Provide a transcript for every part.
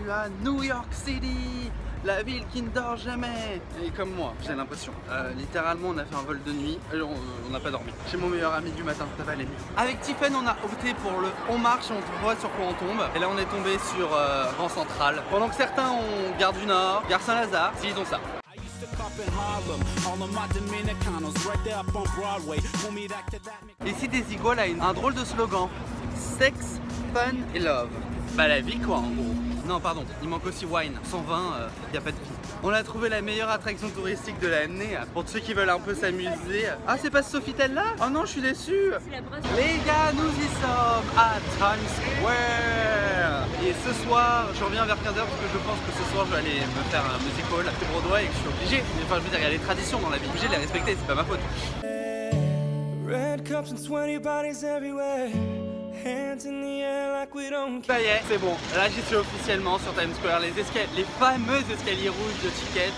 bienvenue à New York City, la ville qui ne dort jamais. Et comme moi, j'ai l'impression. Littéralement, on a fait un vol de nuit, on n'a pas dormi. Chez mon meilleur ami du matin, ça va aller mieux. Avec Tiffen, on a opté pour le on marche et on voit sur quoi on tombe. Et là, on est tombé sur Grand Central. Pendant que certains ont Gare du Nord, Gare Saint-Lazare, s'ils ont ça. Ici, des Iguales a un drôle de slogan: Sex, Fun et Love. Bah la vie quoi en gros. Non pardon, il manque aussi wine. Sans vin, y a pas de vie. On a trouvé la meilleure attraction touristique de l'année. Pour ceux qui veulent un peu s'amuser. Ah c'est pas ce Sofitel là? Oh non je suis déçu. Les gars nous y sommes à Times Square. Et ce soir je reviens vers 15h parce que je pense que ce soir je vais aller me faire un musical à Broadway et que je suis obligé. Enfin je veux dire il y a les traditions dans la vie. Obligé de les respecter, c'est pas ma faute. Red cups and 20 bodies everywhere. Ça y est, c'est bon, là j'y suis officiellement sur Times Square, les fameux escaliers rouges de Ticket.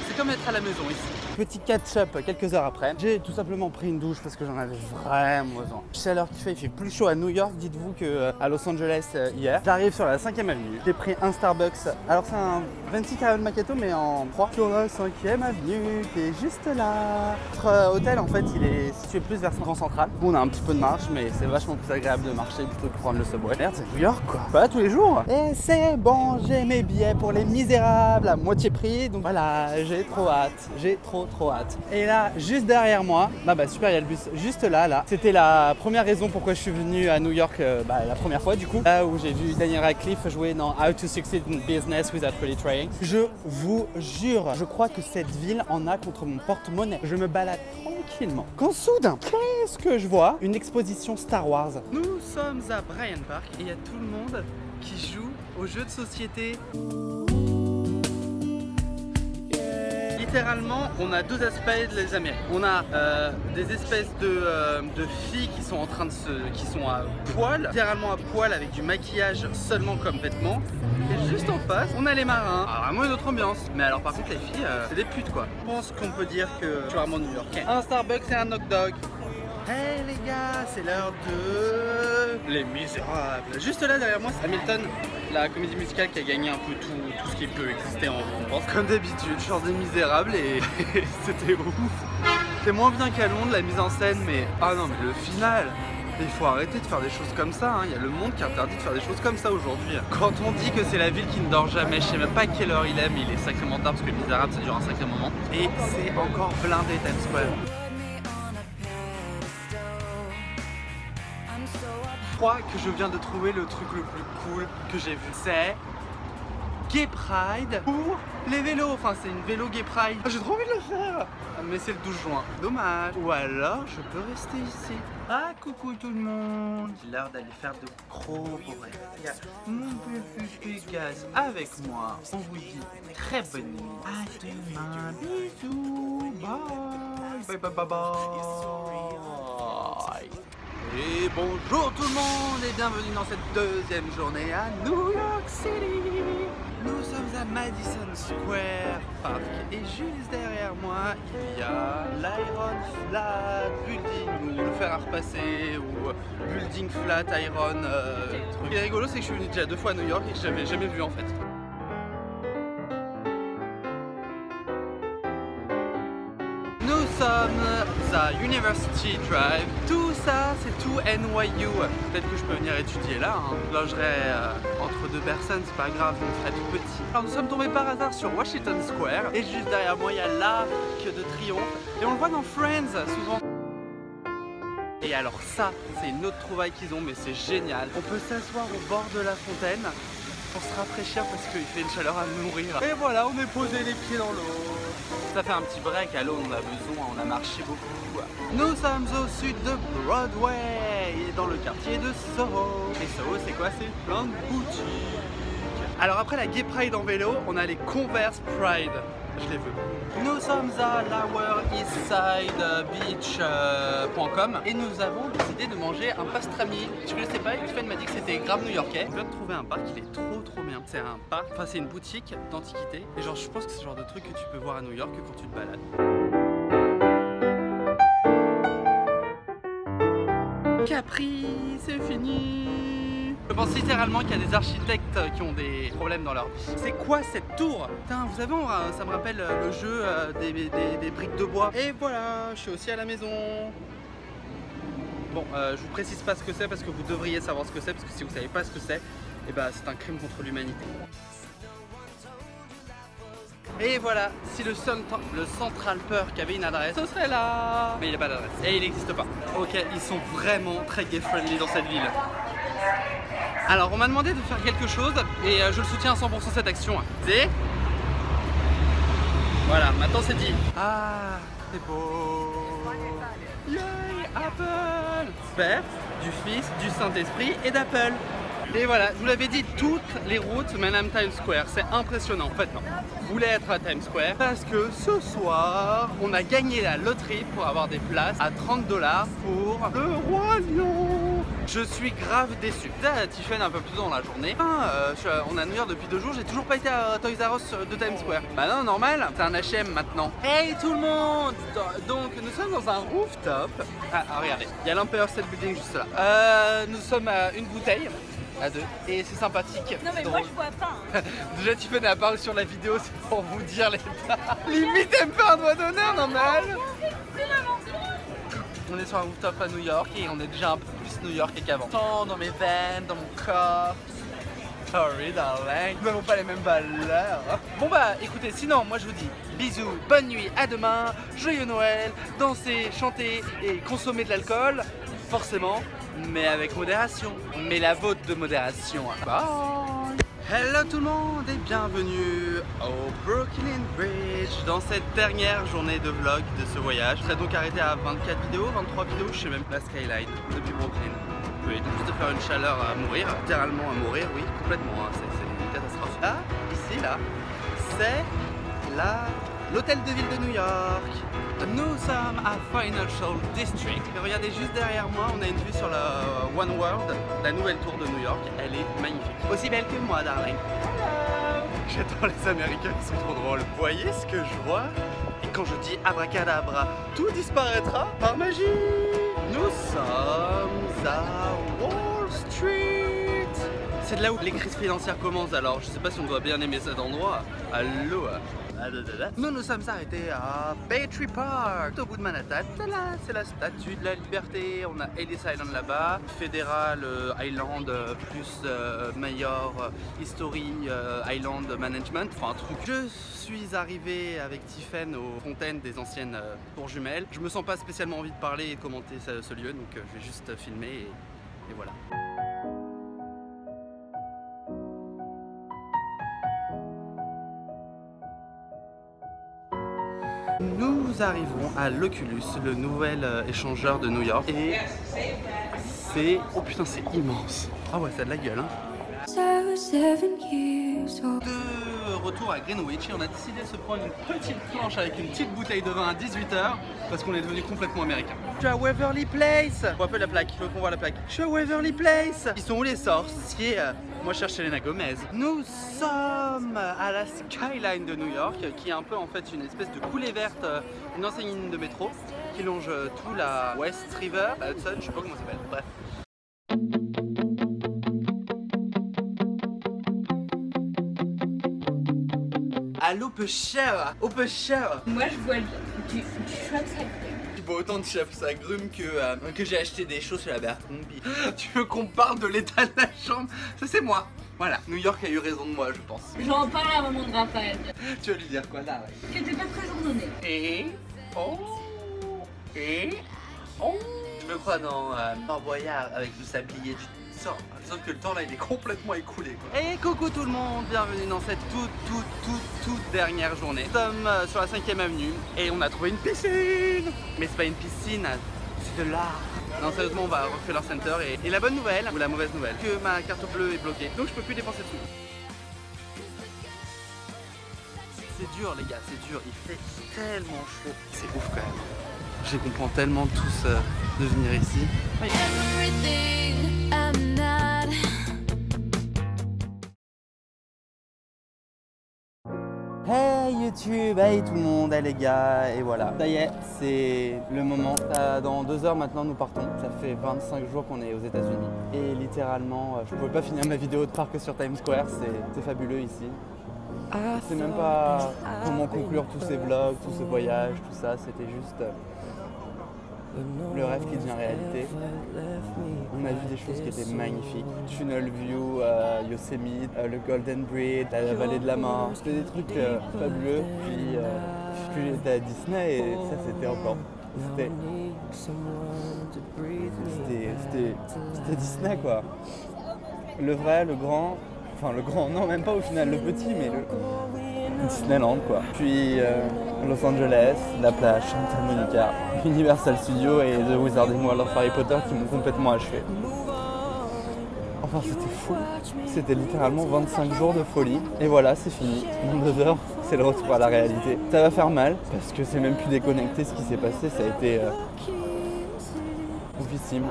C'est comme être à la maison ici. Petit catch-up quelques heures après, j'ai tout simplement pris une douche parce que j'en avais vraiment besoin. Chaleur qu'il fait, il fait plus chaud à New York, dites-vous qu'à Los Angeles hier. J'arrive sur la 5e avenue, j'ai pris un Starbucks, alors c'est un 26 caramel macchiato mais en 3. Sur la 5e avenue qui est juste là. Notre hôtel en fait il est situé plus vers Grand Central. Bon, on a un petit peu de marche mais c'est vachement plus agréable de marcher plutôt que de prendre le subway. Merde, c'est New York quoi, pas tous les jours. Et c'est bon, j'ai mes billets pour les misérables à moitié prix, donc voilà, j'ai trop hâte, j'ai trop hâte. Et là, juste derrière moi, bah super, il y a le bus juste là. C'était la première raison pourquoi je suis venu à New York la première fois du coup. Là où j'ai vu Daniel Radcliffe jouer dans How to Succeed in Business Without Really Trying. Je vous jure, je crois que cette ville en a contre mon porte-monnaie. Je me balade tranquillement. Quand soudain, qu'est-ce que je vois? Une exposition Star Wars. Nous sommes à Bryant Park et il y a tout le monde qui joue aux jeux de société. Littéralement, on a deux aspects de les Amériques. On a des espèces de filles qui sont en train de qui sont à poil, littéralement à poil avec du maquillage seulement comme vêtements. Et juste en face, on a les marins. Alors vraiment une autre ambiance. Mais alors par contre les filles, c'est des putes quoi. Je pense qu'on peut dire que je suis vraiment new-yorkais. Un Starbucks et un hot dog. Hey les gars, c'est l'heure de Les Misérables. Juste là derrière moi, c'est Hamilton, la comédie musicale qui a gagné un peu tout ce qui peut exister en France. Comme d'habitude, je sors des Misérables et c'était ouf. C'est moins bien qu'à Londres la mise en scène, mais ah non mais le final. Il faut arrêter de faire des choses comme ça, hein. Il y a le monde qui interdit de faire des choses comme ça aujourd'hui. Quand on dit que c'est la ville qui ne dort jamais, je sais même pas à quelle heure il est, mais il est sacrément tard parce que les Misérables ça dure un sacré moment. Et c'est encore blindé Times Square. Je crois que je viens de trouver le truc le plus cool que j'ai vu. C'est Gay Pride pour les vélos. Enfin, c'est une vélo Gay Pride. J'ai trop envie de le faire. Mais c'est le 12 juin. Dommage. Ou alors, je peux rester ici. Ah, coucou tout le monde. C'est l'heure d'aller faire de gros bourrées. Il y a mon petit gaz avec moi. On vous dit très bonne nuit. À demain. Bisous. Bye. Bye. Et bonjour tout le monde et bienvenue dans cette deuxième journée à New York City. Nous sommes à Madison Square Park et juste derrière moi il y a l'Iron Flat Building ou le fer à repasser ou Building Flat Iron truc. Ce qui est rigolo c'est que je suis venu déjà 2 fois à New York et que je n'avais jamais vu en fait. Nous sommes à University Drive. Tout ça, c'est tout NYU. Peut-être que je peux venir étudier là. Hein. Je logerai entre 2 personnes, c'est pas grave, je me ferai tout petit. Alors nous sommes tombés par hasard sur Washington Square. Et juste derrière moi, il y a l'Arc de Triomphe. Et on le voit dans Friends souvent. Et alors ça, c'est une autre trouvaille qu'ils ont, mais c'est génial. On peut s'asseoir au bord de la fontaine pour se rafraîchir parce qu'il fait une chaleur à mourir. Et voilà, on est posé les pieds dans l'eau. Ça fait un petit break, à l'eau on a besoin, on a marché beaucoup. Nous sommes au sud de Broadway, dans le quartier de Soho. Et Soho c'est quoi? C'est plein de boutiques. Alors après la Gay Pride en vélo, on a les Converse Pride. Je les veux. Nous sommes à lowereastsidebeach.com et nous avons décidé de manger un pastrami. Je ne sais pas, Tiffen m'a dit que c'était grave new-yorkais. Je viens de trouver un parc, il est trop bien. C'est un parc, enfin c'est une boutique d'antiquité. Et genre je pense que c'est le genre de truc que tu peux voir à New York quand tu te balades. Capri, c'est fini. Je pense littéralement qu'il y a des architectes qui ont des problèmes dans leur vie. C'est quoi cette tour? Putain, vous savez, ça me rappelle le jeu des briques de bois. Et voilà, je suis aussi à la maison. Bon, je vous précise pas ce que c'est parce que vous devriez savoir ce que c'est, parce que si vous savez pas ce que c'est, eh ben, c'est un crime contre l'humanité. Et voilà, si le Central Perk avait une adresse, ce serait là. Mais il n'a pas d'adresse et il n'existe pas. Ok, ils sont vraiment très gay friendly dans cette ville. Alors on m'a demandé de faire quelque chose et je le soutiens à 100% cette action. C'est... Voilà, maintenant c'est dit. Ah, c'est beau. Yay, Apple. Père, du Fils, du Saint-Esprit et d'Apple. Et voilà, je vous l'avais dit, toutes les routes mènent à Times Square. C'est impressionnant. En fait, non. Je voulais être à Times Square parce que ce soir, on a gagné la loterie pour avoir des places à 30 $ pour le Roi Lion. Je suis grave déçu. Tiffen un peu plus tôt dans la journée. On est à New York depuis 2 jours, j'ai toujours pas été à Toys R Us de Times Square. Bah non, normal, c'est un H&M maintenant. Hey tout le monde! Donc nous sommes dans un rooftop. Ah regardez, il y a l'Empire State Building juste là. Nous sommes à une bouteille. À 2 et c'est sympathique. Non mais moi je bois pas hein. Déjà Tiffen a parlé sur la vidéo, c'est pour vous dire l'état. Limite elle me fait un doigt d'honneur normal. On est sur un rooftop à New York et on est déjà un peu plus New Yorkais qu'avant. Dans mes veines, dans mon corps. Sorry darling, nous n'avons pas les mêmes valeurs. Bon bah écoutez, sinon moi je vous dis bisous, bonne nuit, à demain, joyeux Noël, dansez, chantez et consommez de l'alcool, forcément, mais avec modération. Mais la vôtre de modération. Bye. Hello tout le monde et bienvenue au Brooklyn Bridge dans cette dernière journée de vlog de ce voyage. Je serai donc arrêté à 24 vidéos, 23 vidéos, je sais même pas, skyline depuis Brooklyn. Oui, juste de faire une chaleur à mourir, littéralement à mourir, oui, complètement, hein. C'est une catastrophe. Là, ici, là, c'est l'hôtel de ville de New York. Nous sommes à Financial District. Et regardez, juste derrière moi, on a une vue sur la One World, la nouvelle tour de New York. Elle est magnifique. Aussi belle que moi, darling. J'adore les Américains, ils sont trop drôles. Vous voyez ce que je vois? Et quand je dis abracadabra, tout disparaîtra par magie. Nous sommes à Wall Street. C'est de là où les crises financières commencent, alors je sais pas si on doit bien aimer cet endroit. Allô. Nous sommes arrêtés à Battery Park, au bout de Manhattan. Là, c'est la statue de la liberté. On a Ellis Island là-bas, Federal Island plus Mayor History Island Management, enfin un truc. Je suis arrivé avec Tiffen aux fontaines des anciennes tours jumelles. Je me sens pas spécialement envie de parler et de commenter ce lieu, donc je vais juste filmer et voilà. Nous arrivons à l'Oculus, le nouvel échangeur de New York. Et c'est... Oh putain, c'est immense. Ah ouais, ça a de la gueule, hein. De retour à Greenwich, et on a décidé de se prendre une petite planche avec une petite bouteille de vin à 18 h parce qu'on est devenu complètement américain. Je suis à Waverly Place. On voit un peu la plaque, je veux qu'on voit la plaque. Je suis à Waverly Place. Ils sont où les sorciers? Moi je cherche Selena Gomez. Nous sommes à la skyline de New York, qui est un peu en fait une espèce de coulée verte, une ancienne ligne de métro qui longe tout la West River, la Hudson, je sais pas comment ça s'appelle, bref. Allô peu cher. Moi je bois du Schweppes. Tu bois autant de Schweppes agrumes que j'ai acheté des choses chez la Bertrand-Bi. Tu veux qu'on parle de l'état de la chambre? Ça c'est moi. Voilà, New York a eu raison de moi, je pense. J'en parle à maman de Raphaël. Tu vas lui dire quoi là? Que t'es pas très ordonné. Et je me crois dans Fort Boyard avec le sablier du sort. Sauf que le temps là il est complètement écoulé quoi. Et coucou tout le monde, bienvenue dans cette toute dernière journée. Nous sommes sur la 5e avenue et on a trouvé une piscine. Mais c'est pas une piscine, c'est de l'art. Non sérieusement on va au Rockefeller Center et la bonne nouvelle, ou la mauvaise nouvelle, que ma carte bleue est bloquée. Donc je peux plus dépenser dessus. C'est dur les gars, c'est dur, il fait tellement chaud. C'est ouf quand même. Je comprends tellement tous de venir ici. Hey YouTube, hey tout le monde, hey les gars, et voilà. Ça y est, c'est le moment. Dans 2 heures maintenant nous partons. Ça fait 25 jours qu'on est aux États-Unis. Et littéralement, je pouvais pas finir ma vidéo de parc sur Times Square, c'est fabuleux ici. Je sais même pas comment conclure tous ces vlogs, tout ce voyage, tout ça, c'était juste le rêve qui devient réalité. On a vu des choses qui étaient magnifiques. Tunnel View, Yosemite, le Golden Bridge, la vallée de la mort. C'était des trucs fabuleux. Puis j'étais à Disney et ça c'était encore. C'était Disney quoi. Le vrai, le grand. Enfin le grand, non même pas au final, le petit, mais le Disneyland quoi. Puis Los Angeles, la plage, Santa Monica, Universal Studios et The Wizarding World of Harry Potter qui m'ont complètement achevé. Enfin c'était fou, c'était littéralement 25 jours de folie. Et voilà, c'est fini, dans 2 heures, c'est le retour à la réalité. Ça va faire mal, parce que c'est même plus déconnecté ce qui s'est passé, ça a été oufissime.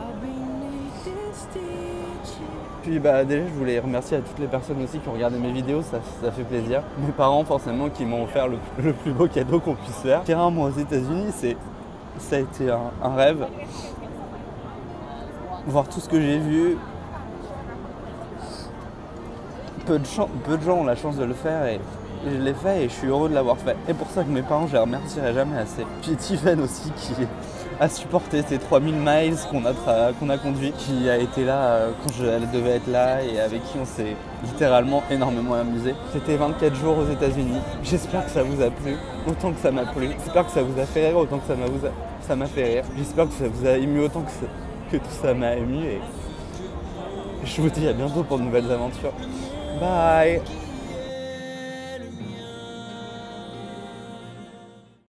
Puis déjà je voulais remercier à toutes les personnes aussi qui ont regardé mes vidéos, ça fait plaisir. Mes parents forcément qui m'ont offert le plus beau cadeau qu'on puisse faire. Faire un mois aux États-Unis, ça a été un rêve. Voir tout ce que j'ai vu. Peu de gens ont la chance de le faire et je l'ai fait et je suis heureux de l'avoir fait. Et pour ça que mes parents, je les remercierai jamais assez. Puis Tiffen aussi qui a supporté ces 3000 miles qu'on a conduit, qui a été là quand elle devait être là et avec qui on s'est littéralement énormément amusé. C'était 24 jours aux États-Unis. J'espère que ça vous a plu autant que ça m'a plu. J'espère que ça vous a fait rire autant que ça m'a fait rire. J'espère que ça vous a ému autant que tout ça m'a ému et je vous dis à bientôt pour de nouvelles aventures. Bye!